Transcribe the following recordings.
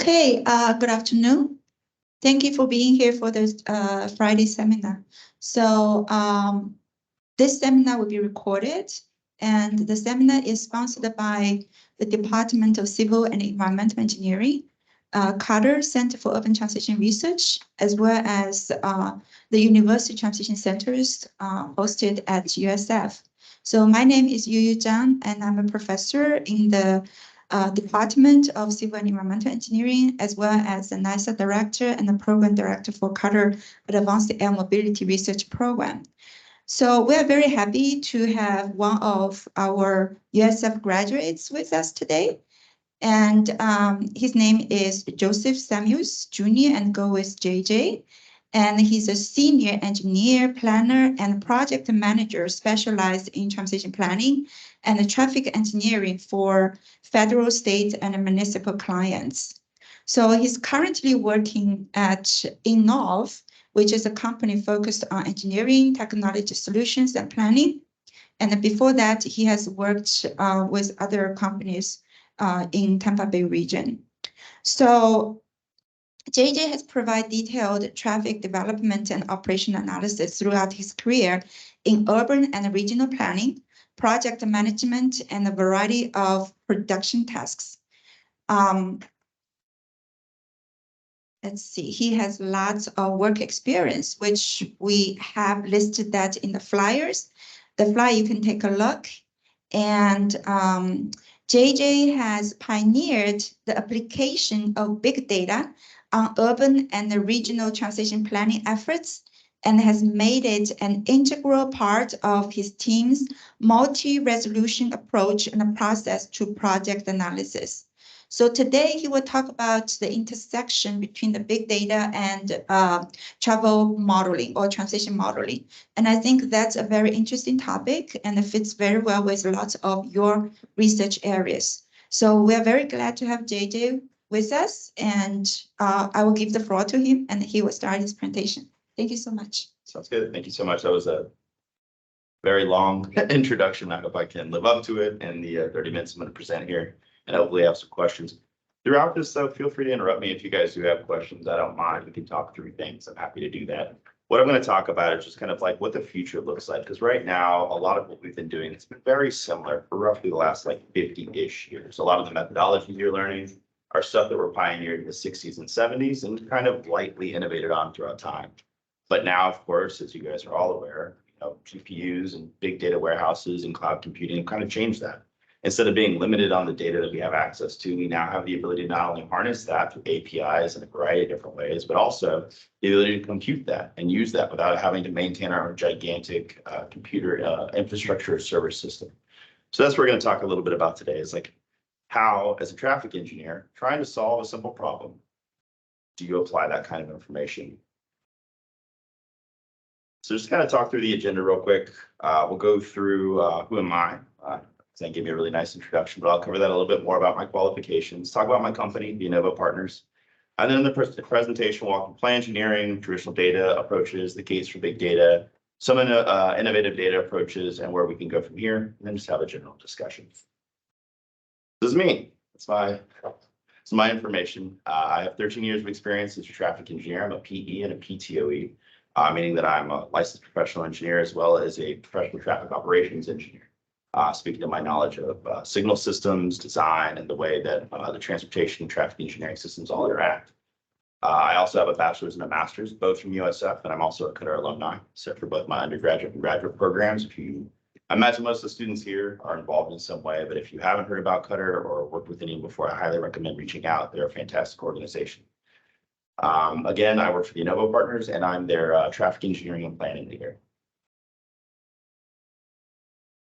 Okay, good afternoon. Thank you for being here for this Friday seminar. So this seminar will be recorded, and the seminar is sponsored by the Department of Civil and Environmental Engineering, Carter Center for Urban Transition Research, as well as the University Transition Centers hosted at USF. So my name is Yu Zhang, and I'm a professor in the Department of Civil and Environmental Engineering, as well as the NISA Director and the Program Director for Carter Advanced Air Mobility Research Program. So we are very happy to have one of our USF graduates with us today. And his name is Joseph Samuels Jr. and go with JJ. And he's a senior engineer, planner, and project manager specialized in transition planning and traffic engineering for federal, state, and municipal clients. So he's currently working at Innov, which is a company focused on engineering, technology solutions, and planning. And before that, he has worked with other companies in Tampa Bay region. So JJ has provided detailed traffic development and operation analysis throughout his career in urban and regional planning, project management, and a variety of production tasks. Let's see, he has lots of work experience, which we have listed that in the flyers. The flyer, you can take a look. And JJ has pioneered the application of big data on urban and regional transition planning efforts and has made it an integral part of his team's multi-resolution approach and process to project analysis. So today he will talk about the intersection between the big data and travel modeling or transition modeling. And I think that's a very interesting topic and it fits very well with lots of your research areas. So we're very glad to have JJ with us, and I will give the floor to him and he will start his presentation. Thank you so much. Sounds good. Thank you so much. That was a very long introduction. I hope I can live up to it in the 30 minutes I'm going to present here, and hopefully have some questions. Throughout this, though, feel free to interrupt me if you guys do have questions. I don't mind. We can talk through things. I'm happy to do that. What I'm going to talk about is just kind of like what the future looks like, because right now, a lot of what we've been doing, it's been very similar for roughly the last like 50-ish years. A lot of the methodologies you're learning are stuff that were pioneered in the 60s and 70s and kind of lightly innovated on throughout time. But now, of course, as you guys are all aware, GPUs and big data warehouses and cloud computing have kind of changed that. Instead of being limited on the data that we have access to, we now have the ability to not only harness that through APIs in a variety of different ways, but also the ability to compute that and use that without having to maintain our gigantic computer infrastructure server system. So that's what we're going to talk a little bit about today, is like how, as a traffic engineer, trying to solve a simple problem, do you apply that kind of information? So just kind of talk through the agenda real quick. We'll go through who am I? That gave me a really nice introduction, but I'll cover that a little bit more about my qualifications, talk about my company, the Innova Partners. And then in the presentation, we'll walk through plan engineering, traditional data approaches, the case for big data, some innovative data approaches, and where we can go from here, and then just have a general discussion. This is me. It's my information. I have 13 years of experience as a traffic engineer. I'm a PE and a PTOE, meaning that I'm a licensed professional engineer as well as a professional traffic operations engineer. Speaking to my knowledge of signal systems, design, and the way that the transportation and traffic engineering systems all interact. I also have a bachelor's and a master's, both from USF, and I'm also a Qatar alumni, so for both my undergraduate and graduate programs. I imagine most of the students here are involved in some way, but if you haven't heard about Qatar or worked with any before, I highly recommend reaching out. They're a fantastic organization. Again, I work for the Innova Partners, and I'm their traffic engineering and planning leader.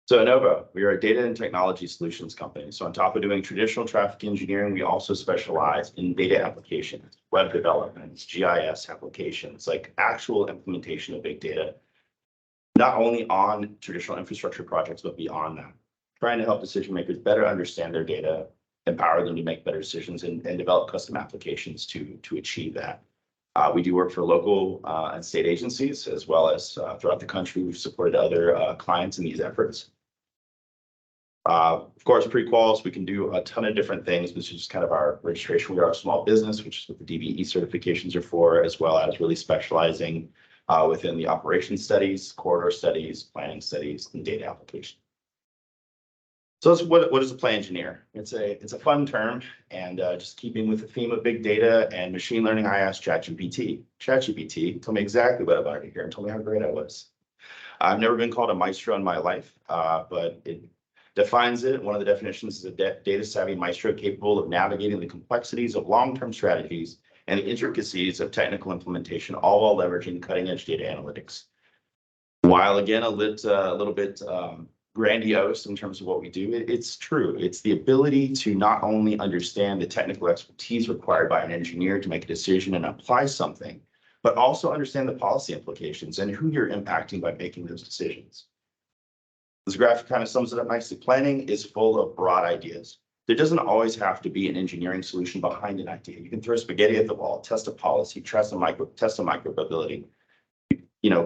So Innova, we are a data and technology solutions company. So on top of doing traditional traffic engineering, we also specialize in data applications, web developments, GIS applications, like actual implementation of big data, not only on traditional infrastructure projects, but beyond that, trying to help decision makers better understand their data, empower them to make better decisions, and develop custom applications to achieve that. We do work for local and state agencies, as well as throughout the country. We've supported other clients in these efforts. Of course, pre-quals, we can do a ton of different things. This is just kind of our registration. We are a small business, which is what the DBE certifications are for, as well as really specializing within the operation studies, corridor studies, planning studies, and data application. So what is a play engineer? It's a fun term, and just keeping with the theme of big data and machine learning, I asked ChatGPT. ChatGPT told me exactly what I wanted to hear and told me how great I was. I've never been called a maestro in my life, but it defines it. One of the definitions is a data savvy maestro capable of navigating the complexities of long-term strategies and the intricacies of technical implementation, all while leveraging cutting-edge data analytics. While again, a little bit grandiose in terms of what we do, it's true. It's the ability to not only understand the technical expertise required by an engineer to make a decision and apply something, but also understand the policy implications and who you're impacting by making those decisions. This graphic kind of sums it up nicely. Planning is full of broad ideas. There doesn't always have to be an engineering solution behind an idea. You can throw spaghetti at the wall, test a policy, test a micromobility,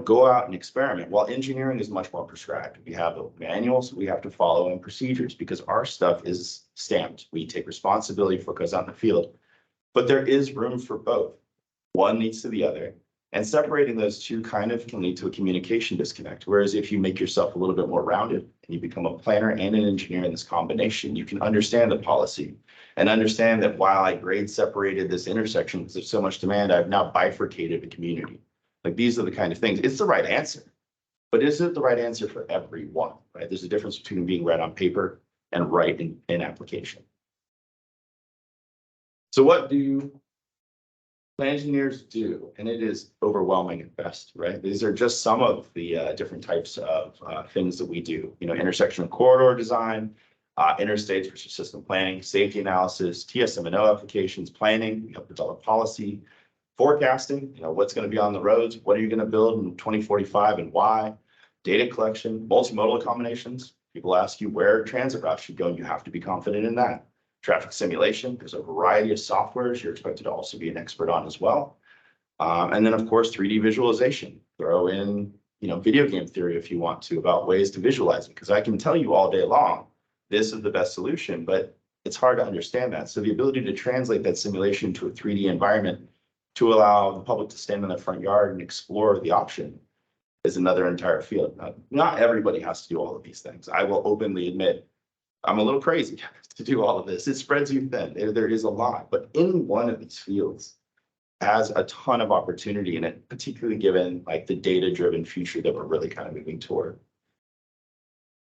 go out and experiment. While engineering is much more prescribed. We have manuals we have to follow and procedures because our stuff is stamped. We take responsibility for what goes out in the field, but there is room for both. One leads to the other, and separating those two kind of can lead to a communication disconnect. Whereas if you make yourself a little bit more rounded and you become a planner and an engineer in this combination, you can understand the policy and understand that while I grade separated this intersection because there's so much demand, I've now bifurcated the community. Like these are the kind of things, it's the right answer, but is it the right answer for everyone, right? There's a difference between being read on paper and right in application. So what do plan engineers do? And it is overwhelming at best, right? These are just some of the different types of things that we do, intersection corridor design, interstates versus system planning, safety analysis, TSM&O applications, planning, we help develop policy, forecasting, what's going to be on the roads, what are you going to build in 2045 and why, data collection, multimodal accommodations. People ask you where transit routes should go, and you have to be confident in that. Traffic simulation, there's a variety of softwares you're expected to also be an expert on as well. And then of course, 3D visualization, throw in, video game theory if you want to, about ways to visualize it, because I can tell you all day long, this is the best solution, but it's hard to understand that. So the ability to translate that simulation to a 3D environment to allow the public to stand in their front yard and explore the option is another entire field. Not everybody has to do all of these things. I will openly admit I'm a little crazy to do all of this. It spreads you thin. There is a lot, but any one of these fields has a ton of opportunity in it, particularly given like the data-driven future that we're really kind of moving toward.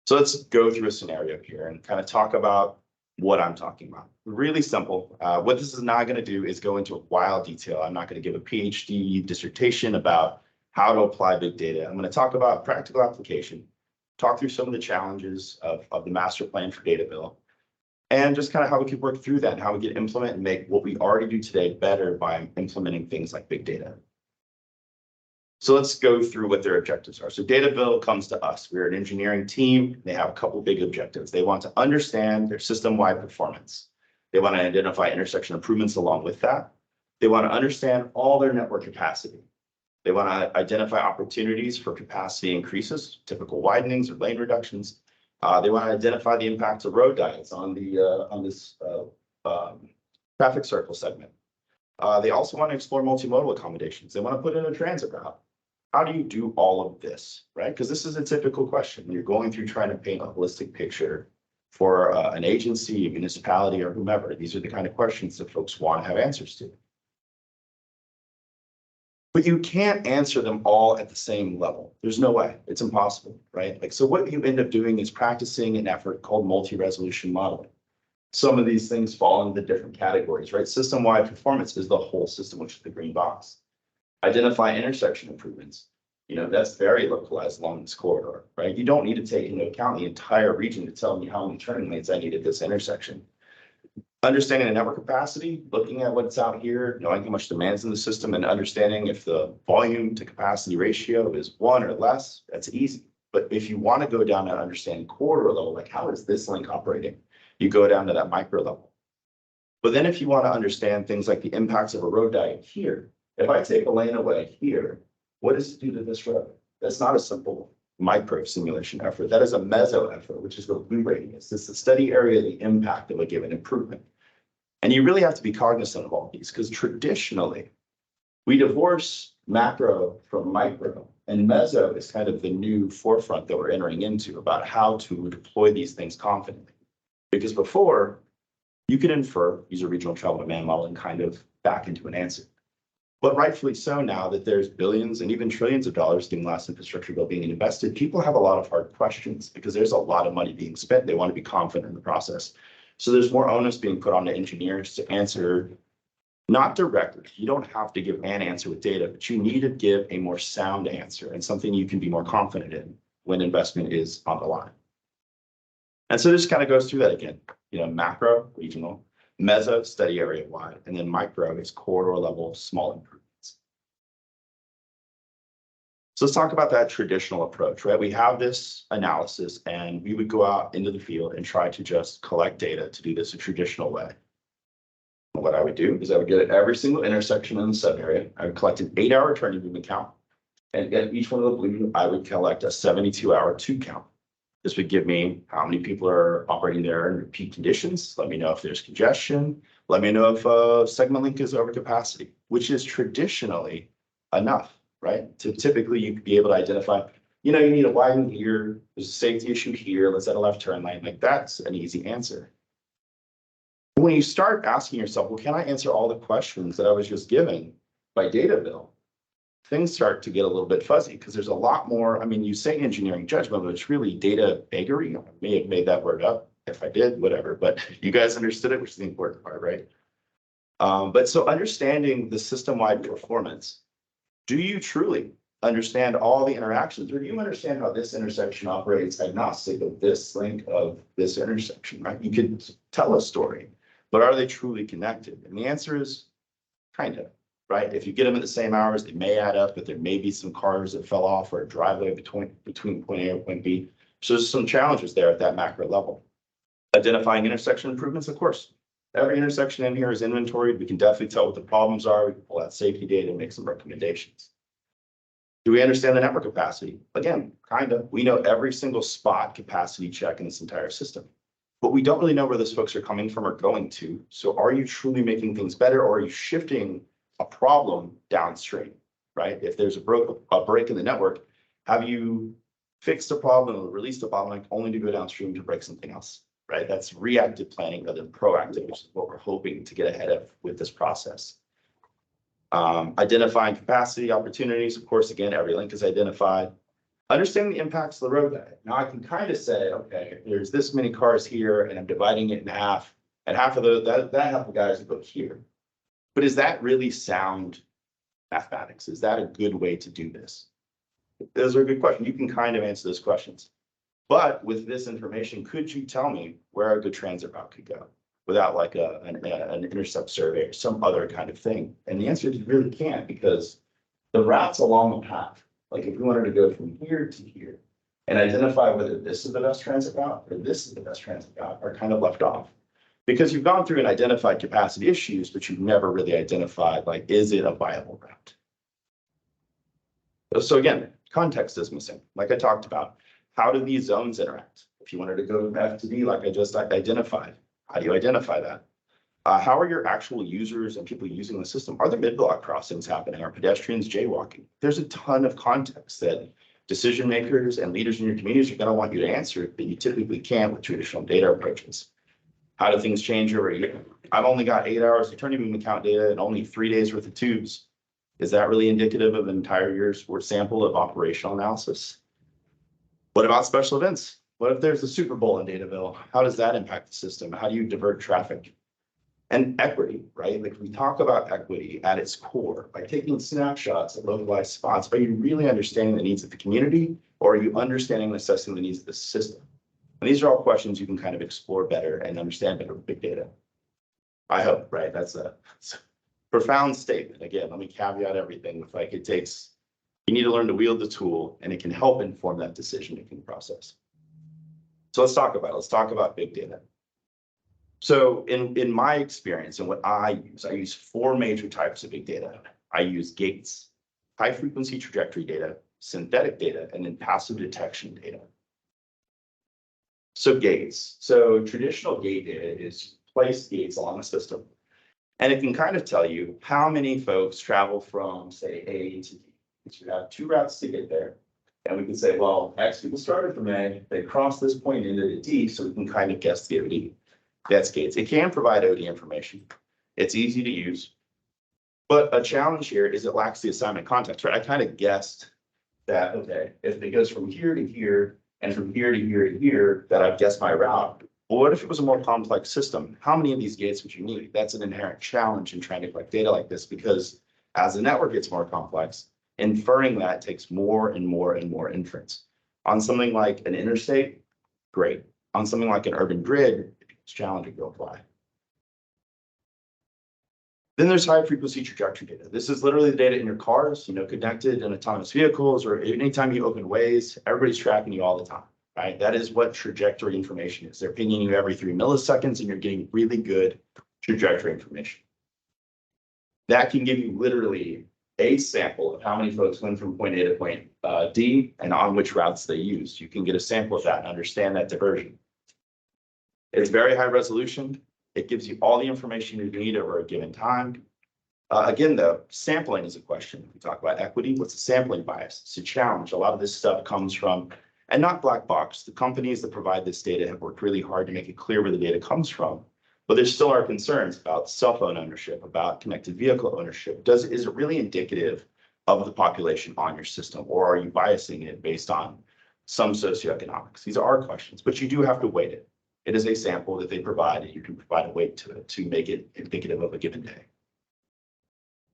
So let's go through a scenario here and kind of talk about what I'm talking about. Really simple. What this is not going to do is go into wild detail. I'm not going to give a PhD dissertation about how to apply big data. I'm going to talk about practical application, talk through some of the challenges of the master plan for data bill, and just kind of how we could work through that and how we could implement and make what we already do today better by implementing things like big data. So let's go through what their objectives are. So data bill comes to us. We're an engineering team. They have a couple big objectives. They want to understand their system-wide performance. They want to identify intersection improvements along with that. They want to understand all their network capacity. They want to identify opportunities for capacity increases, typical widenings or lane reductions. They want to identify the impacts of road diets on this traffic circle segment. They also want to explore multimodal accommodations. They want to put in a transit route. How do you do all of this, right? Because this is a typical question when you're going through trying to paint a holistic picture for an agency, a municipality, or whomever. These are the kind of questions that folks want to have answers to. But you can't answer them all at the same level. There's no way. It's impossible, right? So what you end up doing is practicing an effort called multi-resolution modeling. Some of these things fall into different categories, right? System-wide performance is the whole system, which is the green box. Identify intersection improvements. That's very localized along this corridor, right? You don't need to take into account the entire region to tell me how many turning lanes I need at this intersection. Understanding the network capacity, looking at what's out here, knowing how much demand's in the system, and understanding if the volume to capacity ratio is 1 or less, that's easy. But if you want to go down and understand corridor level, like how is this link operating? You go down to that micro level. But then if you want to understand things like the impacts of a road diet here, if I take a lane away here, what does it do to this road? That's not a simple micro simulation effort. That is a meso effort, which is what blue rating is. It's the study area of the impact of a given improvement. And you really have to be cognizant of all these because traditionally we divorce macro from micro, and meso is kind of the new forefront that we're entering into about how to deploy these things confidently. Because before you could infer, use a regional travel demand model and kind of back into an answer. But rightfully so now that there's billions and even trillions of dollars in last infrastructure bill being invested, people have a lot of hard questions because there's a lot of money being spent. They want to be confident in the process. So there's more onus being put on the engineers to answer, not directly. You don't have to give an answer with data, but you need to give a more sound answer and something you can be more confident in when investment is on the line. And so this kind of goes through that again, macro, regional, meso, study area wide, and then micro is corridor level, small improvements. So let's talk about that traditional approach, right? We have this analysis and we would go out into the field and try to just collect data to do this a traditional way. And what I would do is I would get at every single intersection in the sub area. I would collect an 8-hour turning movement count. And at each one of the blue, I would collect a 72-hour two count. This would give me how many people are operating there in peak conditions. Let me know if there's congestion. Let me know if a segment link is over capacity, which is traditionally enough, right? To typically you could be able to identify, you need a widen here, there's a safety issue here, let's add a left turn lane. Like that's an easy answer. When you start asking yourself, well, can I answer all the questions that I was just given by data bill? Things start to get a little bit fuzzy because there's a lot more. I mean, you say engineering judgment, but it's really data vagary. I may have made that word up. If I did, whatever, but you guys understood it, which is the important part, right? But so understanding the system-wide performance, do you truly understand all the interactions, or do you understand how this intersection operates agnostic of this link of this intersection, right? You could tell a story, but are they truly connected? And the answer is kind of. Right? If you get them at the same hours, they may add up, but there may be some cars that fell off or a driveway between point A and point B. So there's some challenges there at that macro level. Identifying intersection improvements, of course. Every intersection in here is inventoried. We can definitely tell what the problems are. We can pull out safety data and make some recommendations. Do we understand the network capacity? Again, kind of. We know every single spot capacity check in this entire system. But we don't really know where those folks are coming from or going to. So are you truly making things better, or are you shifting a problem downstream, right? If there's a break in the network, have you fixed a problem or released a bottleneck only to go downstream to break something else, right? That's reactive planning rather than proactive, which is what we're hoping to get ahead of with this process. Identifying capacity opportunities. Of course, again, every link is identified. Understanding the impacts of the road diet. Now I can kind of say, okay, there's this many cars here and I'm dividing it in half, and half of those, that half of guys go here. But is that really sound mathematics? Is that a good way to do this? Those are a good question. You can kind of answer those questions. But with this information, could you tell me where a good transit route could go without like an intercept survey or some other kind of thing? And the answer is you really can't, because the route's along the path. Like if we wanted to go from here to here and identify whether this is the best transit route or this is the best transit route are kind of left off. Because you've gone through and identified capacity issues, but you've never really identified, like, is it a viable route? So again, context is missing. Like I talked about, how do these zones interact? If you wanted to go from F to D, like I just identified, how do you identify that? How are your actual users and people using the system? Are there mid-block crossings happening? Are pedestrians jaywalking? There's a ton of context that decision makers and leaders in your communities are going to want you to answer that you typically can't with traditional data approaches. How do things change over a year? I've only got 8 hours of turning movement count data and only 3 days worth of tubes. Is that really indicative of an entire year's worth sample of operational analysis? What about special events? What if there's a Super Bowl in Dataville? How does that impact the system? How do you divert traffic? And equity, right? Like we talk about equity at its core by taking snapshots at localized spots. Are you really understanding the needs of the community, or are you understanding and assessing the needs of the system? And these are all questions you can kind of explore better and understand better with big data. I hope, right? That's a profound statement. Again, let me caveat everything with like you need to learn to wield the tool, and it can help inform that decision-making process. So let's talk about big data. So in my experience and what I use 4 major types of big data. I use gates, high frequency trajectory data, synthetic data, and then passive detection data. So gates. So traditional gate data is place gates along the system. And it can kind of tell you how many folks travel from, say, A to D. So you have 2 routes to get there. And we can say, well, X people started from A, they crossed this point into D, so we can kind of guess the OD. That's gates. It can provide OD information. It's easy to use. But a challenge here is it lacks the assignment context, right? I kind of guessed that, okay, if it goes from here to here and from here to here to here, that I've guessed my route. Well, what if it was a more complex system? How many of these gates would you need? That's an inherent challenge in trying to collect data like this, because as the network gets more complex, inferring that takes more and more and more inference. On something like an interstate, great. On something like an urban grid, it's challenging to apply. Then there's high frequency trajectory data. This is literally the data in your cars, connected in autonomous vehicles, or anytime you open Waze, everybody's tracking you all the time, right? That is what trajectory information is. They're pinging you every 3 milliseconds and you're getting really good trajectory information. That can give you literally a sample of how many folks went from point A to point D and on which routes they used. You can get a sample of that and understand that diversion. It's very high resolution. It gives you all the information you need over a given time. Again, though, sampling is a question. If we talk about equity, what's the sampling bias? It's a challenge. A lot of this stuff comes from, and not black box. The companies that provide this data have worked really hard to make it clear where the data comes from. But there still are concerns about cell phone ownership, about connected vehicle ownership. Is it really indicative of the population on your system, or are you biasing it based on some socioeconomics? These are our questions, but you do have to weight it. It is a sample that they provide, and you can provide a weight to it to make it indicative of a given day.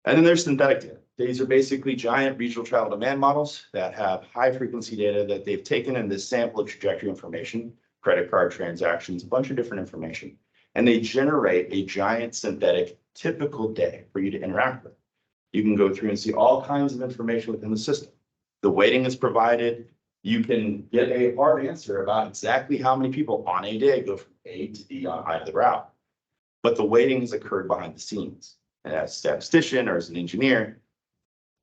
And then there's synthetic data. These are basically giant regional travel demand models that have high frequency data that they've taken in this sample of trajectory information, credit card transactions, a bunch of different information, and they generate a giant synthetic typical day for you to interact with. You can go through and see all kinds of information within the system. The weighting is provided. You can get a hard answer about exactly how many people on a day go from A to D on either route. But the weighting has occurred behind the scenes. And as a statistician or as an engineer,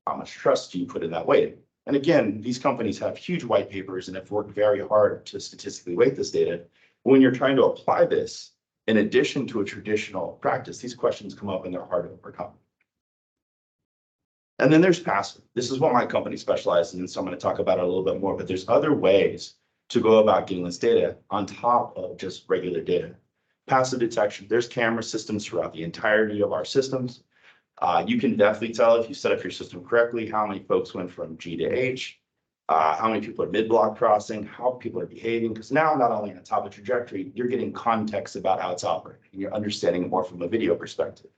how much trust do you put in that weighting? And again, these companies have huge white papers and have worked very hard to statistically weight this data. When you're trying to apply this, in addition to a traditional practice, these questions come up and they're hard to overcome. And then there's passive. This is what my company specializes in, so I'm going to talk about it a little bit more, but there's other ways to go about getting this data on top of just regular data. Passive detection, there's camera systems throughout the entirety of our systems. You can definitely tell if you set up your system correctly, how many folks went from G to H, how many people are mid-block crossing, how people are behaving, because now not only on top of trajectory, you're getting context about how it's operating, and you're understanding it more from a video perspective.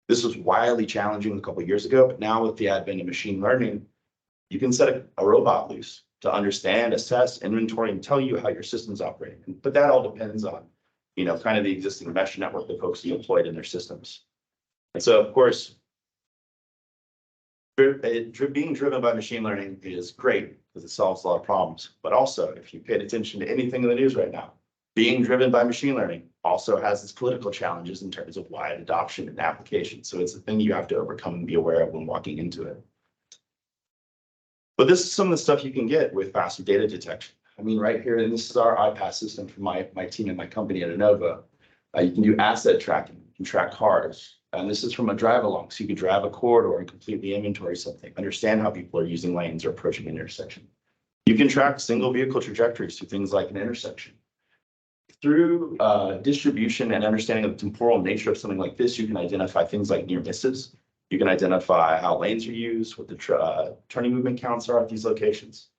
This was wildly challenging a couple of years ago, but now with the advent of machine learning, you can set a robot loose to understand, assess, inventory, and tell you how your system's operating. But that all depends on, kind of the existing mesh network that folks have employed in their systems. And so, of course, being driven by machine learning is great because it solves a lot of problems. But also, if you paid attention to anything in the news right now, being driven by machine learning also has its political challenges in terms of wide adoption and application. So it's a thing you have to overcome and be aware of when walking into it. But this is some of the stuff you can get with passive data detection. I mean, right here, and this is our iPass system from my team and my company at Innova. You can do asset tracking, you can track cars. And this is from a drive along. So you can drive a corridor and completely inventory something, understand how people are using lanes or approaching an intersection. You can track single vehicle trajectories through things like an intersection. Through distribution and understanding of the temporal nature of something like this, you can identify things like near misses. You can identify how lanes are used, what the turning movement counts are at these locations.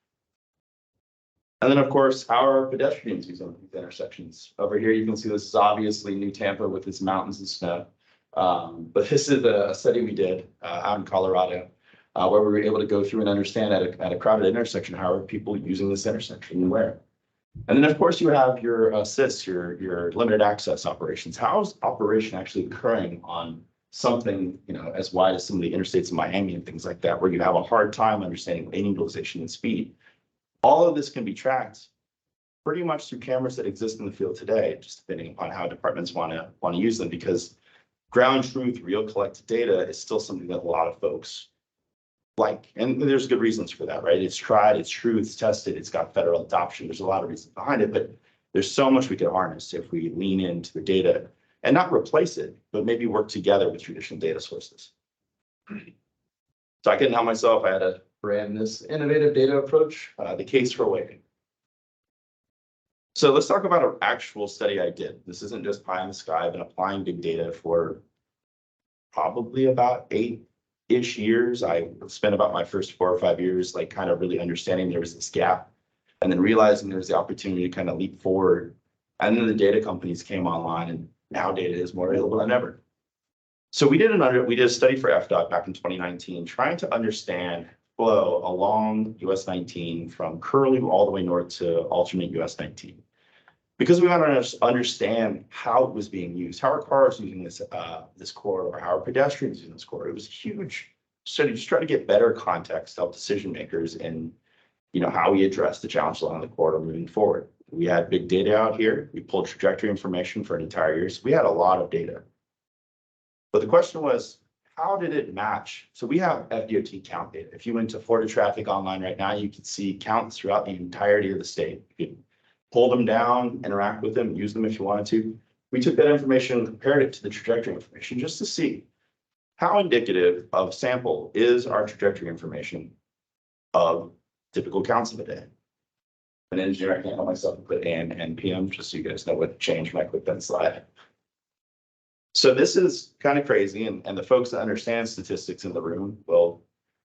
And then, of course, how are pedestrians using these intersections? Over here, you can see this is obviously New Tampa with its mountains and snow. But this is a study we did out in Colorado, where we were able to go through and understand at a crowded intersection, how are people using this intersection and where? And then, of course, you have your assists, your limited access operations. How is operation actually occurring on something, as wide as some of the interstates in Miami and things like that, where you have a hard time understanding lane utilization and speed? All of this can be tracked pretty much through cameras that exist in the field today, just depending upon how departments want to use them, because ground truth, real collected data is still something that a lot of folks like, and there's good reasons for that, right? It's tried, it's true, it's tested, it's got federal adoption. There's a lot of reasons behind it, but there's so much we can harness if we lean into the data and not replace it, but maybe work together with traditional data sources. So I couldn't help myself. I had to brand this innovative data approach, the case for weighting. So let's talk about an actual study I did. This isn't just pie in the sky. I've been applying big data for probably about 8-ish years. I spent about my first 4 or 5 years, like kind of really understanding there was this gap and then realizing there was the opportunity to kind of leap forward. And then the data companies came online and now data is more available than ever. So we did a study for FDOT back in 2019, trying to understand flow along US 19 from Curlew all the way north to alternate US 19. Because we want to understand how it was being used, how are cars using this corridor, how are pedestrians using this corridor. It was a huge study, just try to get better context to help decision makers in, how we address the challenge along the corridor moving forward. We had big data out here. We pulled trajectory information for an entire year. So we had a lot of data. But the question was, how did it match? So we have FDOT count data. If you went to Florida Traffic Online right now, you could see counts throughout the entirety of the state. You could pull them down, interact with them, use them if you wanted to. We took that information and compared it to the trajectory information just to see how indicative of sample is our trajectory information of typical counts of a day. An engineer, I can't help myself and put AM and PM just so you guys know what changed when I click that slide. So this is kind of crazy, and the folks that understand statistics in the room will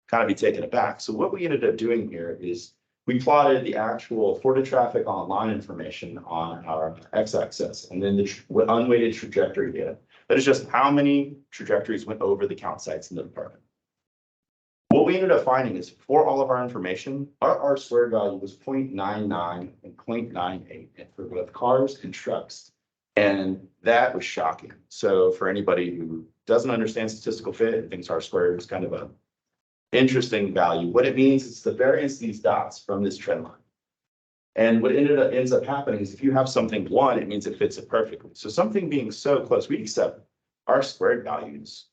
kind of be taken aback. So what we ended up doing here is we plotted the actual Florida Traffic Online information on our x-axis, and then the unweighted trajectory data. That is just how many trajectories went over the count sites in the department. What we ended up finding is for all of our information, our R squared value was 0.99 and 0.98 for both cars and trucks. And that was shocking. So for anybody who doesn't understand statistical fit and thinks R squared is kind of a interesting value, what it means is the variance of these dots from this trend line. And what ends up happening is if you have something 1, it means it fits it perfectly. So something being so close, we accept R squared values.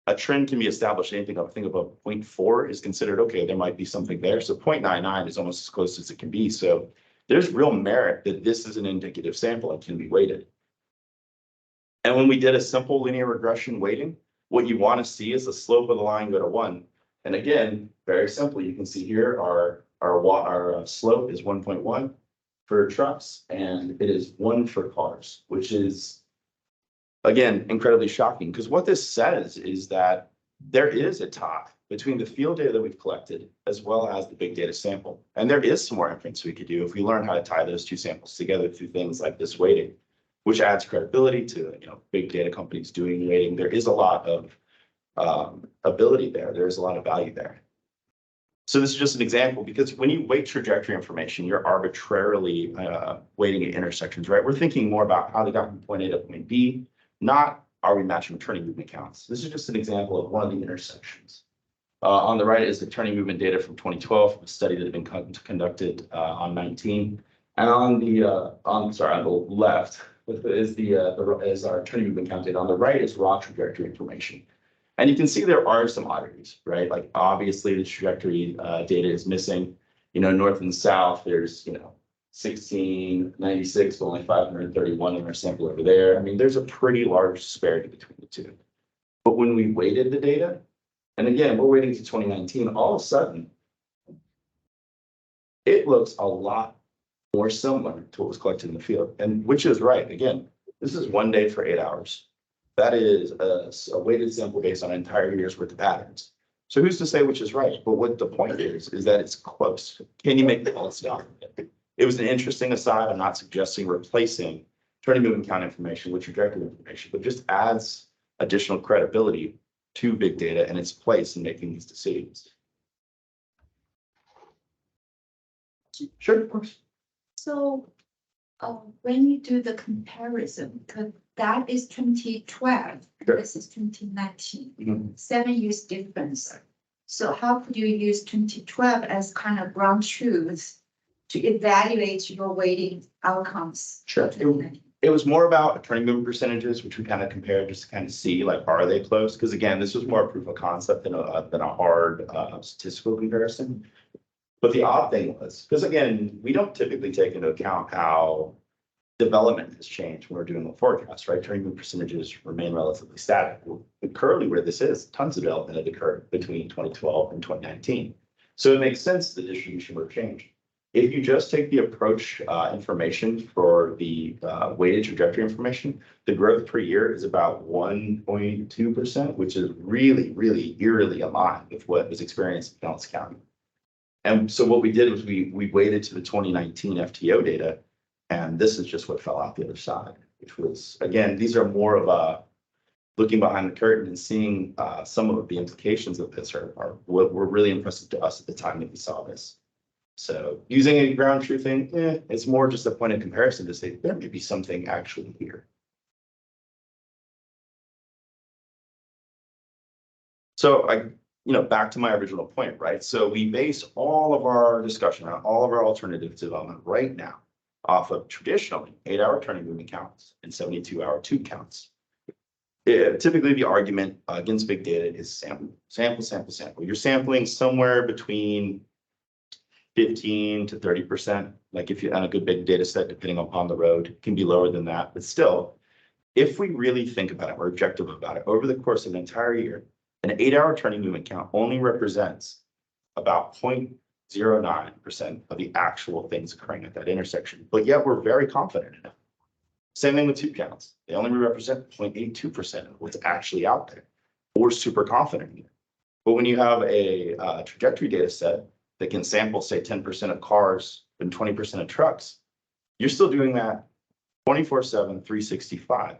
A trend can be established. Anything I think above 0.4 is considered okay. There might be something there. So 0.99 is almost as close as it can be. So there's real merit that this is an indicative sample and can be weighted. And when we did a simple linear regression weighting, what you want to see is the slope of the line go to 1. And again, very simply, you can see here our slope is 1.1 for trucks, and it is 1 for cars, which is, again, incredibly shocking, because what this says is that there is a tie between the field data that we've collected as well as the big data sample. And there is some more inference we could do if we learn how to tie those two samples together through things like this weighting, which adds credibility to big data companies doing weighting. There is a lot of ability there. There's a lot of value there. So this is just an example, because when you weight trajectory information, you're arbitrarily weighting at intersections, right? We're thinking more about how they got from point A to point B, not are we matching turning movement counts. This is just an example of one of the intersections. On the right is the turning movement data from 2012, a study that had been conducted on 19. And on the left is our turning movement count data. On the right is raw trajectory information. And you can see there are some oddities, right? Like obviously the trajectory data is missing. North and south, there's 1696, but only 531 in our sample over there. I mean, there's a pretty large disparity between the two. But when we weighted the data, and again, we're waiting to 2019, all of a sudden, it looks a lot more similar to what was collected in the field, and which is right. Again, this is 1 day for 8 hours. That is a weighted sample based on an entire year's worth of patterns. So who's to say which is right? But what the point is that it's close. Can you make the call down? It was an interesting aside. I'm not suggesting replacing turning movement count information with trajectory information, but just adds additional credibility to big data and its place in making these decisions. Sure, of course. So when you do the comparison, because that is 2012, Sure. This is 2019, Mhm. 7 years difference. So how could you use 2012 as kind of ground truth to evaluate your weighting outcomes? Sure. It was more about turning movement percentages, which we kind of compared just to kind of see like, are they close? Because again, this was more a proof of concept than a hard statistical comparison. But the odd thing was, because again, we don't typically take into account how development has changed when we're doing the forecast, right? Turning movement percentages remain relatively static. Well, currently where this is, tons of development had occurred between 2012 and 2019. So it makes sense the distribution would change. If you just take the approach information for the weighted trajectory information, the growth per year is about 1.2%, which is really, really eerily aligned with what was experienced in Pinellas County. And so what we did was we weighted to the 2019 FTO data, and this is just what fell out the other side, which was, again, these are more of a looking behind the curtain and seeing some of the implications of this are what were really impressive to us at the time that we saw this. So using a ground truthing, it's more just a point of comparison to say there may be something actually here. So back to my original point, right? So we base all of our discussion on all of our alternative development right now off of traditionally 8-hour turning movement counts and 72-hour tube counts. Typically, the argument against big data is sample. You're sampling somewhere between 15 to 30%. Like if you're on a good big data set, depending upon the road, it can be lower than that. But still, if we really think about it, we're objective about it, over the course of an entire year, an 8-hour turning movement count only represents about 0.09% of the actual things occurring at that intersection. But yet we're very confident in it. Same thing with tube counts. They only represent 0.82% of what's actually out there. We're super confident in it. But when you have a trajectory data set that can sample, say, 10% of cars and 20% of trucks, you're still doing that 24/7, 365.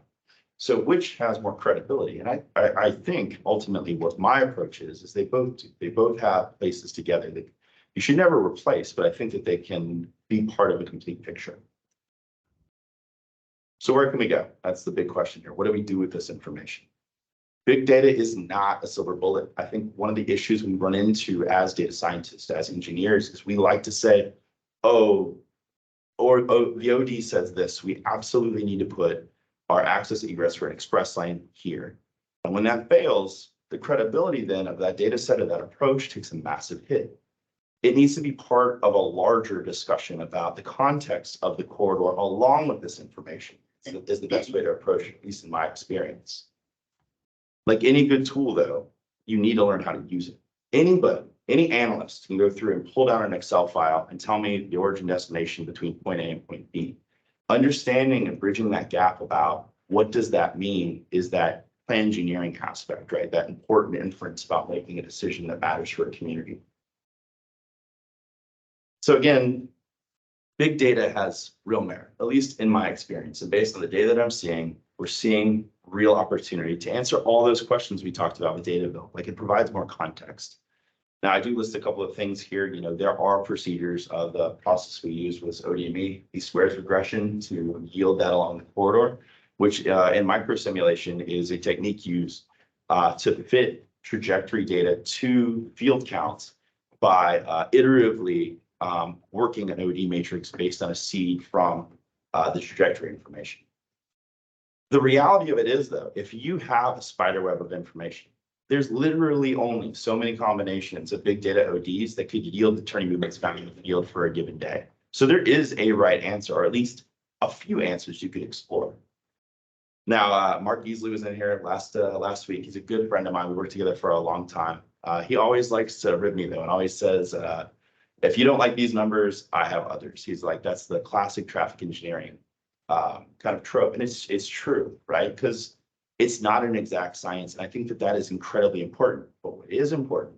So which has more credibility? And I think ultimately what my approach is they both do. They both have places together that you should never replace, but I think that they can be part of a complete picture. So where can we go? That's the big question here. What do we do with this information? Big data is not a silver bullet. I think one of the issues we run into as data scientists, as engineers, is we like to say, the OD says this. We absolutely need to put our access egress for an express lane here. And when that fails, the credibility then of that data set or that approach takes a massive hit. It needs to be part of a larger discussion about the context of the corridor along with this information is the best way to approach it, at least in my experience. Like any good tool, though, you need to learn how to use it. Anybody, any analyst can go through and pull down an Excel file and tell me the origin destination between point A and point B. Understanding and bridging that gap about what does that mean is that plan engineering aspect, right? That important inference about making a decision that matters for a community. So again, big data has real merit, at least in my experience. And based on the data that I'm seeing, we're seeing real opportunity to answer all those questions we talked about with data build. Like it provides more context. Now I do list a couple of things here. There are procedures. The process we used was ODME, the squares regression to yield that along the corridor, which in micro simulation is a technique used to fit trajectory data to field counts by iteratively working an OD matrix based on a seed from the trajectory information. The reality of it is, though, if you have a spider web of information, there's literally only so many combinations of big data ODs that could yield the turning movements found in the field for a given day. So there is a right answer, or at least a few answers you could explore. Now, Mark Easley was in here last week. He's a good friend of mine. We worked together for a long time. He always likes to rib me, though, and always says, if you don't like these numbers, I have others. He's like, that's the classic traffic engineering kind of trope. And it's true, right? Because it's not an exact science. And I think that is incredibly important. But what is important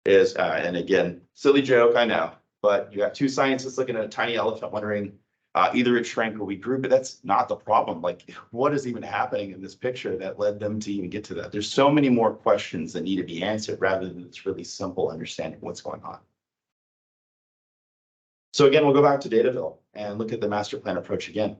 is, and again, silly joke, I know, but you have two scientists looking at a tiny elephant wondering either it shrank or we grew, but that's not the problem. Like, what is even happening in this picture that led them to even get to that? There's so many more questions that need to be answered rather than this really simple understanding of what's going on. So again, we'll go back to Dataville and look at the master plan approach again.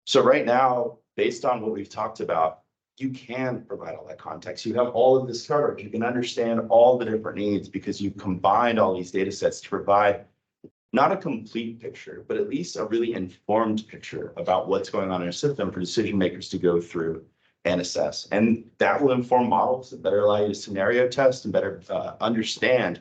So right now, based on what we've talked about, you can provide all that context. You have all of this coverage. You can understand all the different needs because you've combined all these data sets to provide not a complete picture, but at least a really informed picture about what's going on in a system for decision makers to go through and assess. And that will inform models that better allow you to scenario test and better understand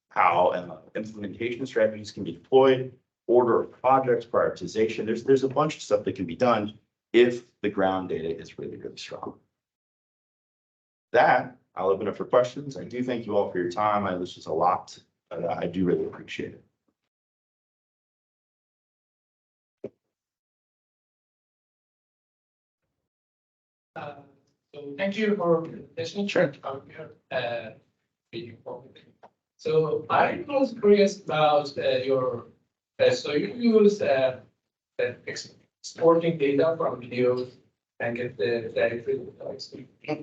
how implementation strategies can be deployed, order of projects, prioritization. There's a bunch of stuff that can be done if the ground data is really, really strong. That, I'll open up for questions. I do thank you all for your time. I was just a lot, but I do really appreciate it. So thank you for listening. Sure. So I was curious about your. So you use exporting data from videos and get the data.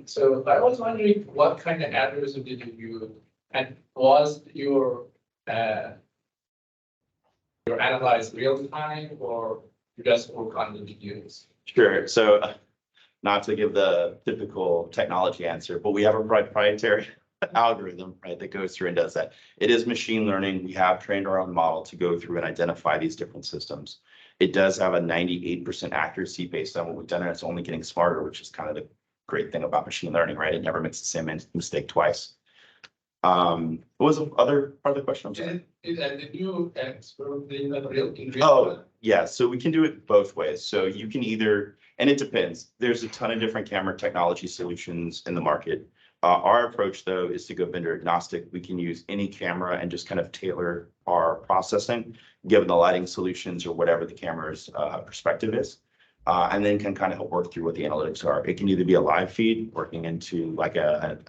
So I was wondering what kind of algorithm did you use, and was your analyze real time or you just work on the videos? Sure. So not to give the typical technology answer, but we have a proprietary algorithm, right, that goes through and does that. It is machine learning. We have trained our own model to go through and identify these different systems. It does have a 98% accuracy based on what we've done, and it's only getting smarter, which is kind of the great thing about machine learning, right? It never makes the same mistake twice. What was the other part of the question? I'm sorry. Did you export in real Oh, time? yeah. So we can do it both ways. So you can either, and it depends. There's a ton of different camera technology solutions in the market. Our approach, though, is to go vendor agnostic. We can use any camera and just kind of tailor our processing, given the lighting solutions or whatever the camera's perspective is, and then can kind of help work through what the analytics are. It can either be a live feed working into like an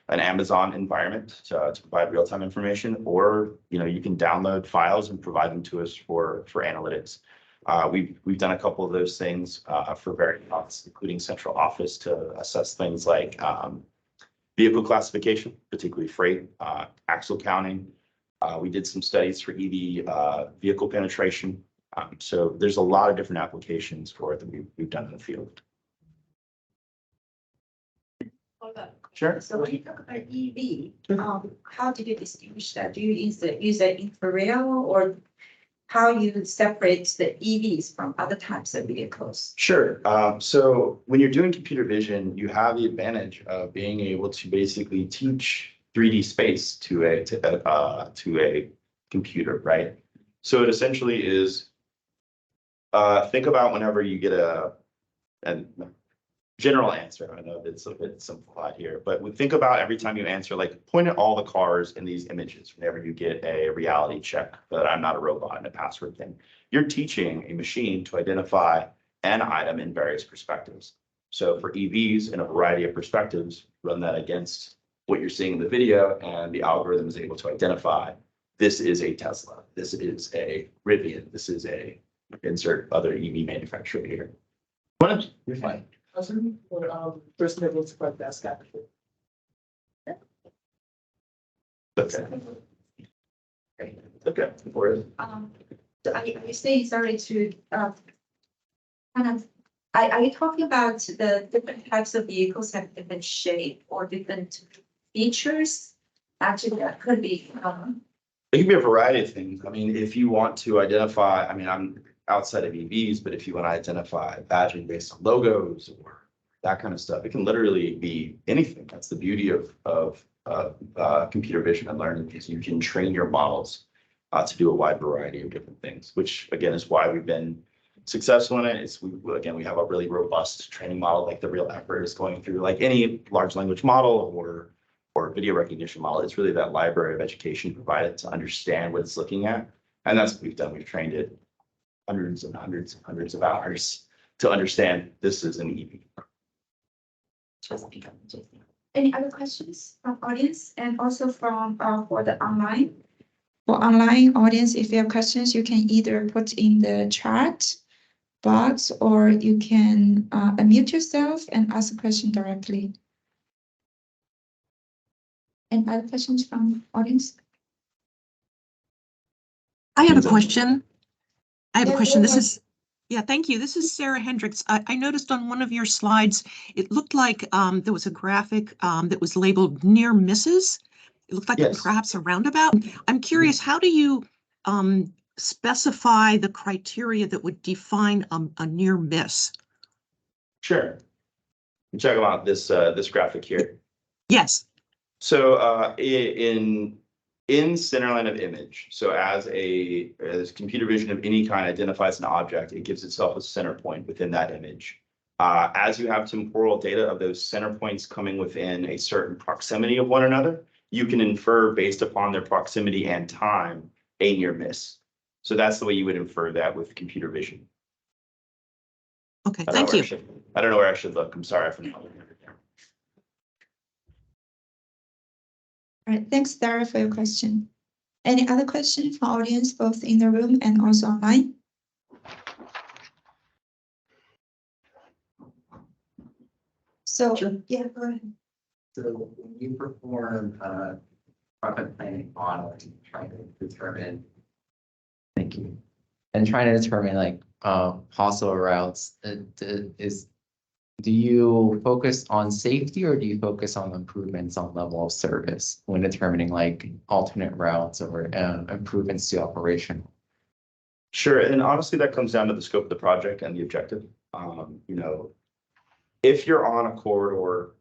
Amazon environment to provide real-time information, or you can download files and provide them to us for analytics. We've done a couple of those things for various offices, including central office, to assess things like vehicle classification, particularly freight, axle counting. We did some studies for EV vehicle penetration. So there's a lot of different applications for it that we've done in the field. Sure. So when you talk about EV, how did you distinguish that? Do you use the infrared, or how you separate the EVs from other types of vehicles? Sure. So when you're doing computer vision, you have the advantage of being able to basically teach 3D space to a computer, right? So it essentially is, think about whenever you get a general answer. I know it's a bit simplified here, but we think about every time you answer, like point at all the cars in these images whenever you get a reality check that I'm not a robot and a password thing. You're teaching a machine to identify an item in various perspectives. So for EVs, in a variety of perspectives, run that against what you're seeing in the video, and the algorithm is able to identify this is a Tesla, this is a Rivian, this is a insert other EV manufacturer here. You're fine. First level to quite fast capital. Okay. Okay. So are you saying, sorry to kind of, are you talking about the different types of vehicles have different shape or different features? Actually, that could be. It can be a variety of things. I mean, if you want to identify, I mean, I'm outside of EVs, but if you want to identify badging based on logos or that kind of stuff, it can literally be anything. That's the beauty of computer vision and learning, because you can train your models to do a wide variety of different things, which again is why we've been successful in it. We have a really robust training model, like the real effort is going through, like any large language model or video recognition model. It's really that library of education provided to understand what it's looking at. And that's what we've done. We've trained it hundreds and hundreds and hundreds of hours to understand this is an EV. Any other questions from audience, and also from for the online? For online audience, if you have questions, you can either put in the chat box, or you can unmute yourself and ask a question directly. Any other questions from audience? I have a question. This ahead. is, yeah, thank you. This is Sarah Hendricks. I noticed on one of your slides, it looked like there was a graphic that was labeled near misses. It looked like Yes. perhaps a roundabout. I'm curious, how do you specify the criteria that would define a near miss? Sure. Check out this this graphic here. Yes. So in center line of image, so as computer vision of any kind identifies an object, it gives itself a center point within that image. As you have temporal data of those center points coming within a certain proximity of one another, you can infer based upon their proximity and time a near miss. So that's the way you would infer that with computer vision. Okay, thank you. I don't know where I should look. I'm sorry for not looking at it. All right, thanks, Dara, for your question. Any other questions from audience, both in the room and also online? So, yeah, go ahead. So when you perform profit planning modeling, trying to determine, thank you, and trying to determine like possible routes, do you focus on safety or do you focus on improvements on level of service when determining like alternate routes or improvements to operation? Sure, and honestly, that comes down to the scope of the project and the objective. You know, if you're on a corridor,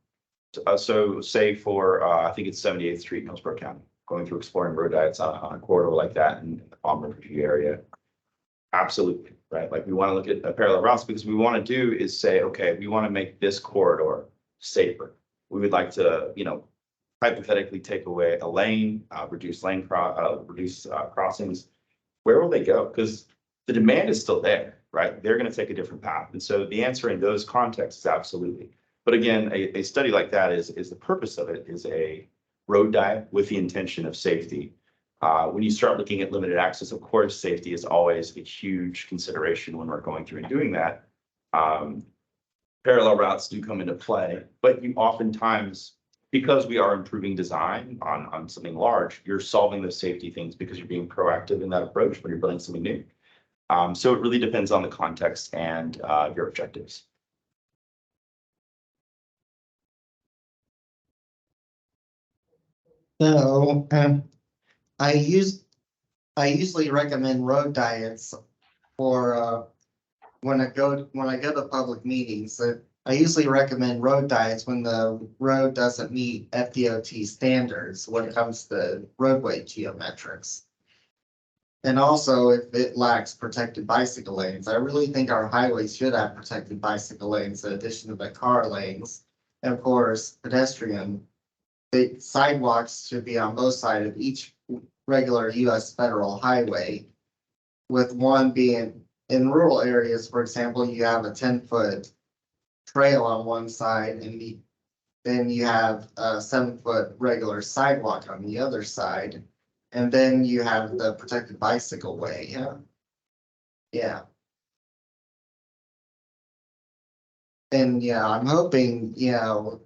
so say for I think it's 78th Street, Hillsborough County, going through exploring road diets on a corridor like that in the Palm River View area, absolutely, right? Like we want to look at parallel routes because we want to do is say, okay, we want to make this corridor safer. We would like to, you know, hypothetically take away a lane, reduce crossings. Where will they go? Because the demand is still there, right? They're going to take a different path. And so the answer in those contexts is absolutely. But again, a study like that is the purpose of it is a road diet with the intention of safety. When you start looking at limited access, of course, safety is always a huge consideration when we're going through and doing that. Parallel routes do come into play, but you oftentimes, because we are improving design on something large, you're solving those safety things because you're being proactive in that approach when you're building something new. So it really depends on the context and your objectives. So I usually recommend road diets for when I go to public meetings. I usually recommend road diets when the road doesn't meet FDOT standards when it comes to roadway geometrics. And also if it lacks protected bicycle lanes. I really think our highways should have protected bicycle lanes in addition to the car lanes. And of course, pedestrian. The sidewalks should be on both sides of each regular US federal highway. With one being in rural areas, for example, you have a 10-foot trail on one side and then you have a 7-foot regular sidewalk on the other side. And then you have the protected bicycle way. Yeah. And yeah, I'm hoping, you know,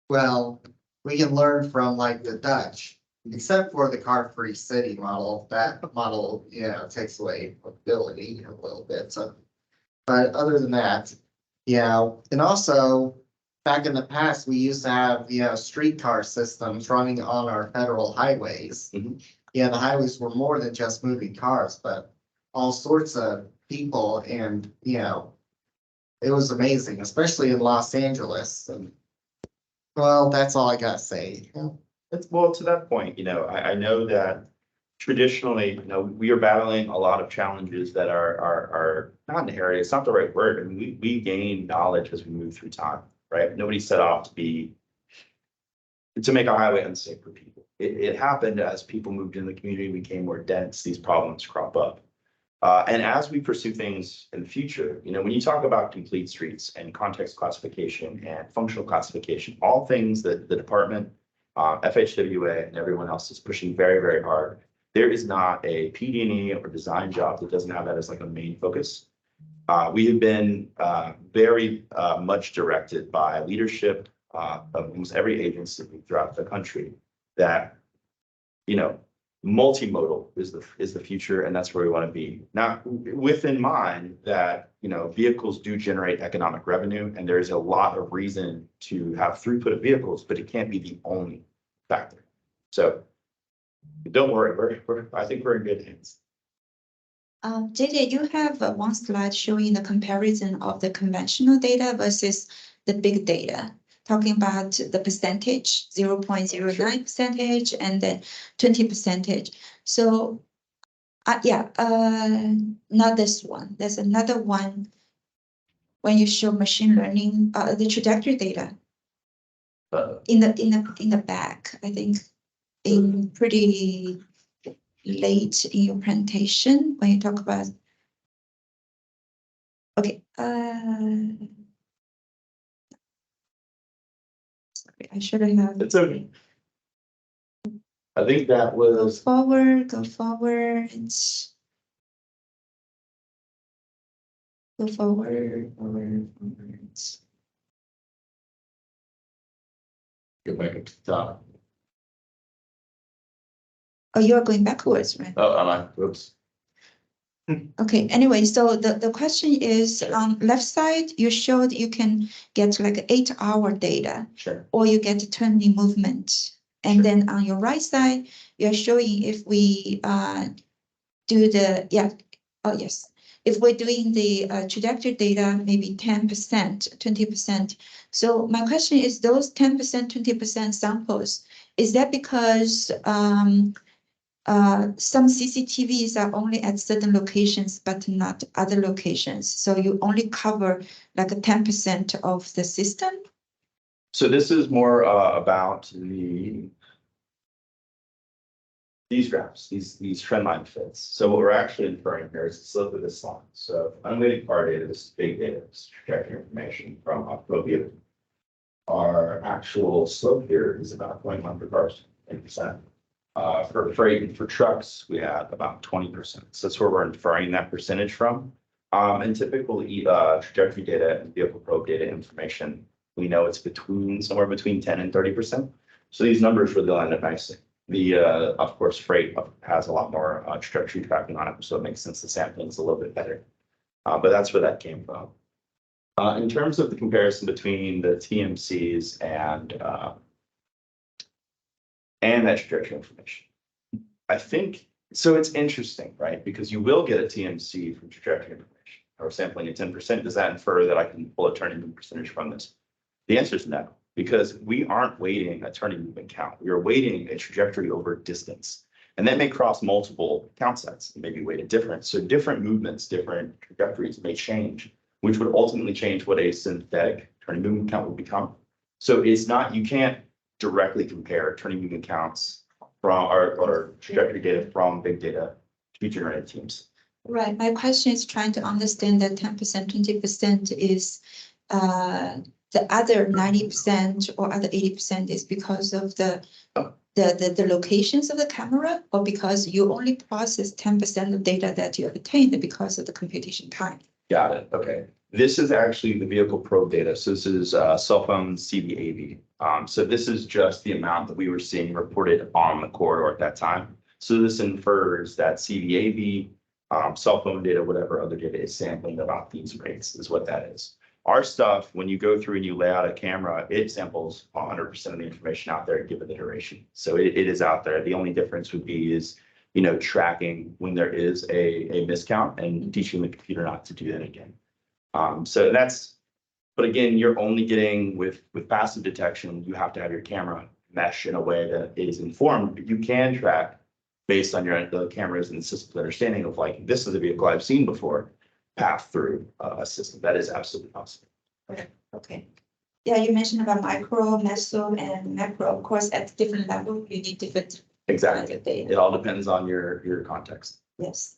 well, we can learn from like the Dutch, except for the car-free city model. That model, you know, takes away mobility a little bit. So, but other than that, you know, and also back in the past, we used to have, you know, streetcar systems running on our federal highways. Mhm. Yeah, the highways were more than just moving cars, but all sorts of people, and you know, it was amazing, especially in Los Angeles. And, well, that's all I gotta say. Well, to that point, you know, I know that traditionally, you know, we are battling a lot of challenges that are not inherited. It's not the right word. I mean, we gain knowledge as we move through time, right? Nobody set off to make a highway unsafe for people. It happened as people moved in the community, became more dense, these problems crop up. And as we pursue things in the future, you know, when you talk about complete streets and context classification and functional classification, all things that the department, FHWA and everyone else is pushing very, very hard. There is not a PD&E or design job that doesn't have that as like a main focus. We have been very much directed by leadership of almost every agency throughout the country that, you know, multimodal is the future, and that's where we want to be. Now, with in mind that, you know, vehicles do generate economic revenue, and there's a lot of reason to have throughput of vehicles, but it can't be the only factor. So Don't worry, I think we're in good hands. JJ, you have one slide showing the comparison of the conventional data versus the big data, talking about the percentage, 0.09 percentage and then 20%. So, not this one. There's another one when you show machine learning, the trajectory data in the back, I think, in pretty late in your presentation when you talk about. Okay. Sorry, I should have. It's okay. I think that Go was, forward, go forward. Go forward, forward. go back up to the top. Oh, you're going backwards, right? Oh, am I? Oops. Okay, anyway, so the question is on left side, you showed you can get like 8-hour data Sure. or you get 20 movement. And Sure. then on your right side, you're showing if we do the, yes. If we're doing the trajectory data, maybe 10%, 20%. So my question is those 10%, 20% samples, is that because some CCTVs are only at certain locations, but not other locations. So you only cover like 10% of the system? So this is more about these graphs, these trend line fits. So what we're actually inferring here is the slope of this line. So unweighted car data, this is big data, this is trajectory information from Octavia. Our actual slope here is about 0.1 per cars, 8%. For freight and for trucks, we have about 20%. So that's where we're inferring that percentage from. And typical trajectory data and vehicle probe data information, we know it's somewhere between 10 and 30%. So these numbers really line up nicely. Of course, freight has a lot more trajectory tracking on it, so it makes sense the sampling is a little bit better. But that's where that came from. In terms of the comparison between the TMCs and that trajectory information, I think, so it's interesting, right? Because you will get a TMC from trajectory information or sampling at 10%. Does that infer that I can pull a turning movement percentage from this? The answer is no, because we aren't weighting a turning movement count. We are weighting a trajectory over distance. And that may cross multiple count sets and maybe weighted different. So different movements, different trajectories may change, which would ultimately change what a synthetic turning movement count would become. So it's not, you can't directly compare turning movement counts from or trajectory data from big data to generated teams. Right. My question is trying to understand that 10%, 20% is the other 90% or other 80% is because of the locations of the camera, or because you only process 10% of data that you obtained because of the computation time. Got it. Okay. This is actually the vehicle probe data. So this is cell phone CVAV. So this is just the amount that we were seeing reported on the corridor at that time. So this infers that CVAV, cell phone data, whatever other data is sampling about these rates is what that is. Our stuff, when you go through and you lay out a camera, it samples 100% of the information out there given the duration. So it is out there. The only difference would be is, you know, tracking when there is a miscount and teaching the computer not to do that again. So that's, but again, you're only getting with passive detection, you have to have your camera mesh in a way that is informed, but you can track based on the cameras and the system's understanding of like, this is a vehicle I've seen before pass through a system. That is absolutely possible. Okay. Yeah, you mentioned about micro, meso, and macro. Of course, at different level, you need different Exactly. data. It all depends on your context. Yes.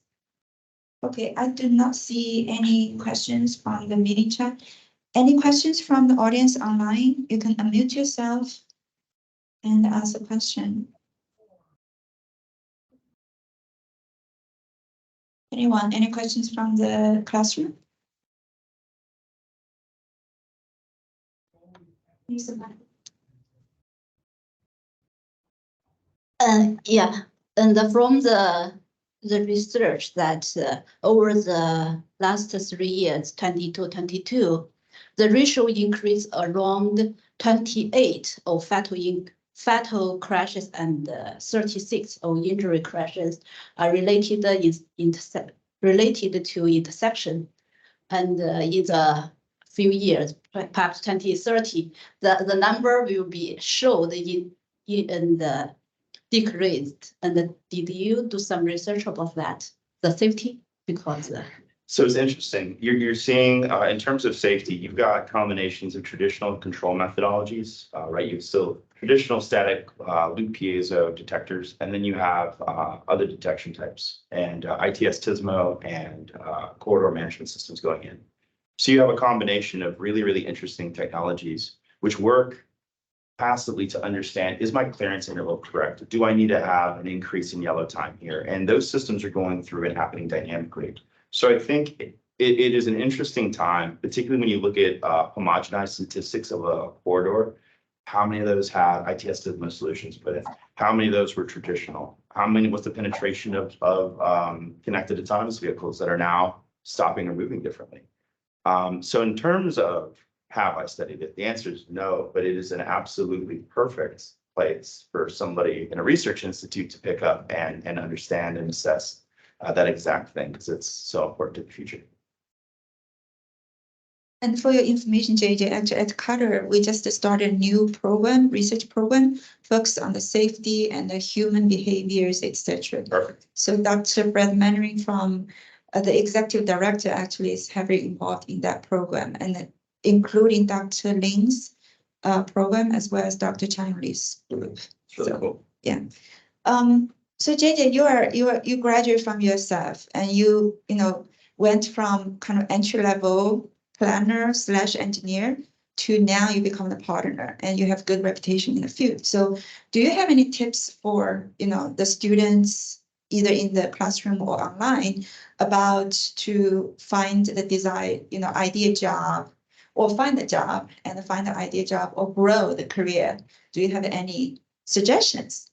Okay, I do not see any questions from the meeting chat. Any questions from the audience online? You can unmute yourself and ask a question. Anyone, any questions from the classroom? Use the mic. Yeah, and from the research that over the last 3 years, 2022, the ratio increased around 28 of fatal crashes and 36 of injury crashes are related related to intersection. And in the few years, perhaps 2030, the number will be showed in the decreased. And did you do some research about that, the safety? Because So it's interesting. You're seeing in terms of safety, you've got combinations of traditional control methodologies, right? You've still traditional static loop piezo detectors, and then you have other detection types and ITS TSMO and corridor management systems going in. So you have a combination of really, really interesting technologies which work passively to understand, is my clearance interval correct? Do I need to have an increase in yellow time here? And those systems are going through and happening dynamically. So I think it is an interesting time, particularly when you look at homogenized statistics of a corridor. How many of those have ITS TSMO solutions put in? How many of those were traditional? How many was the penetration of connected autonomous vehicles that are now stopping or moving differently? So in terms of have I studied it, the answer is no, but it is an absolutely perfect place for somebody in a research institute to pick up and understand and assess that exact thing, because it's so important to the future. And for your information, JJ, actually at Carter, we just started a new program, research program, focused on the safety and the human behaviors, etc. Perfect. So Dr. Brad Mannering from the executive director actually is heavily involved in that program, and including Dr. Ling's program as well as Dr. Chang Li's group. It's really cool. Yeah. So JJ, you graduated from USF and you went from kind of entry level planner / engineer to now you become the partner and you have good reputation in the field. So do you have any tips for the students either in the classroom or online about to find the desired ideal job, or find a job and find the ideal job, or grow the career? Do you have any suggestions?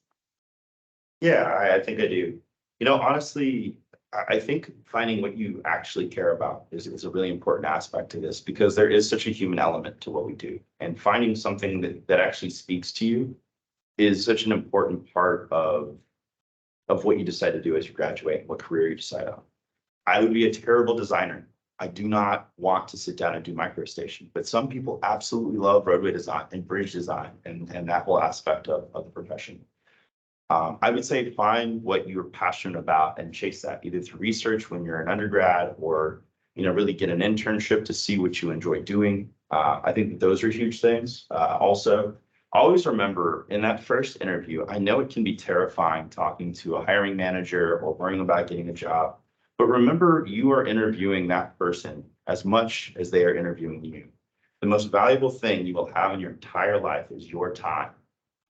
Yeah, I think I do. Honestly, I think finding what you actually care about is a really important aspect to this, because there is such a human element to what we do. And finding something that actually speaks to you is such an important part of what you decide to do as you graduate, what career you decide on. I would be a terrible designer. I do not want to sit down and do microstation, but some people absolutely love roadway design and bridge design and that whole aspect of the profession. I would say find what you're passionate about and chase that either through research when you're an undergrad, or really get an internship to see what you enjoy doing. I think those are huge things. Also, always remember in that first interview, I know it can be terrifying talking to a hiring manager or worrying about getting a job, but remember you are interviewing that person as much as they are interviewing you. The most valuable thing you will have in your entire life is your time.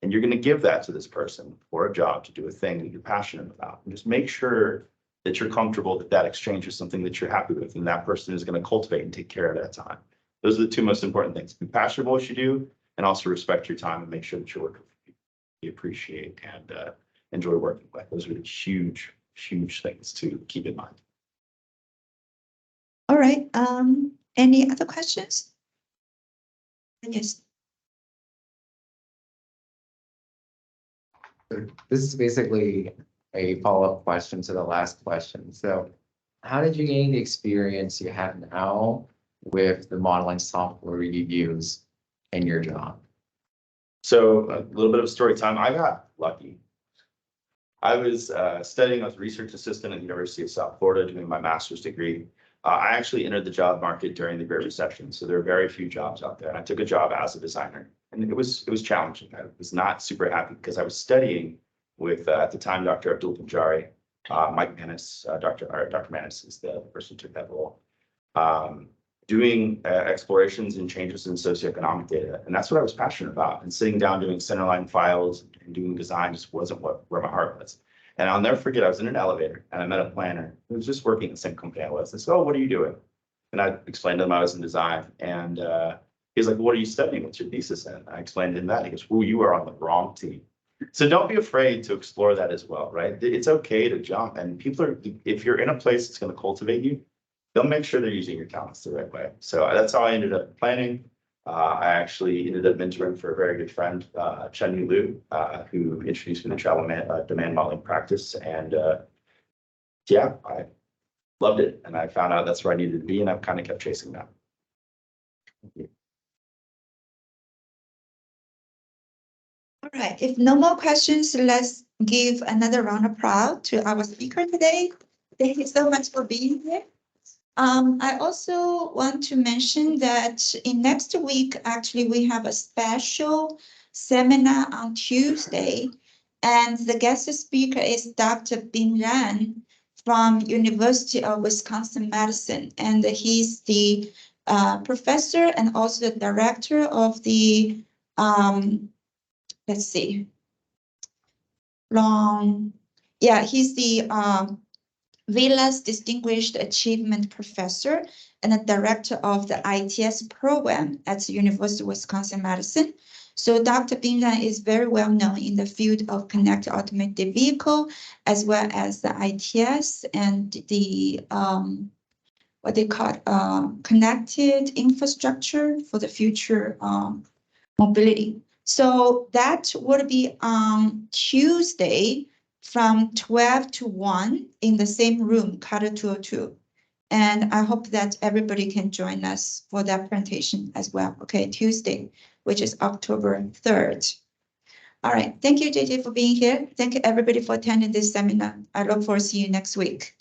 And you're going to give that to this person for a job to do a thing that you're passionate about. And just make sure that you're comfortable that exchange is something that you're happy with, and that person is going to cultivate and take care of that time. Those are the two most important things. Be passionate about what you do, and also respect your time and make sure that you're working with people you appreciate and enjoy working with. Those are the huge, huge things to keep in mind. All right. Any other questions? Yes. This is basically a follow-up question to the last question. So how did you gain the experience you have now with the modeling software you use in your job? So a little bit of story time. I got lucky. I was studying as a research assistant at the University of South Florida doing my master's degree. I actually entered the job market during the Great Recession, so there are very few jobs out there. And I took a job as a designer, and it was challenging. I was not super happy because I was studying with at the time Dr. Abdul Punjari, Mike Manis, Dr. Manis is the person who took that role, doing explorations and changes in socioeconomic data, and that's what I was passionate about. And sitting down doing centerline files and doing design just wasn't where my heart was. And I'll never forget, I was in an elevator and I met a planner who was just working at the same company I was. I said, "Oh, what are you doing?" And I explained to him I was in design. And he's like, "What are you studying? What's your thesis in?" I explained to him that. He goes, "Well, you are on the wrong team." So don't be afraid to explore that as well, right? It's okay to jump. And people are, if you're in a place that's going to cultivate you, they'll make sure they're using your talents the right way. So that's how I ended up planning. I actually ended up mentoring for a very good friend, Chen Yu Liu, who introduced me to travel demand modeling practice. And yeah, I loved it. And I found out that's where I needed to be, and I've kind of kept chasing that. All right, if no more questions, let's give another round of applause to our speaker today. Thank you so much for being here. I also want to mention that in next week, actually, we have a special seminar on Tuesday, and the guest speaker is Dr. Bin Ran from University of Wisconsin-Madison, and he's the professor and also the director of the let's see, he's the Vilas Distinguished Achievement Professor and the Director of the ITS program at the University of Wisconsin-Madison. So Dr. Bin Ran is very well known in the field of connected automated vehicle, as well as the ITS and the what they call connected infrastructure for the future mobility. So that would be on Tuesday from 12 to 1 in the same room, Carter 202. And I hope that everybody can join us for that presentation as well. Okay, Tuesday, which is October 3rd. All right, thank you, JJ, for being here. Thank you, everybody, for attending this seminar. I look forward to seeing you next week.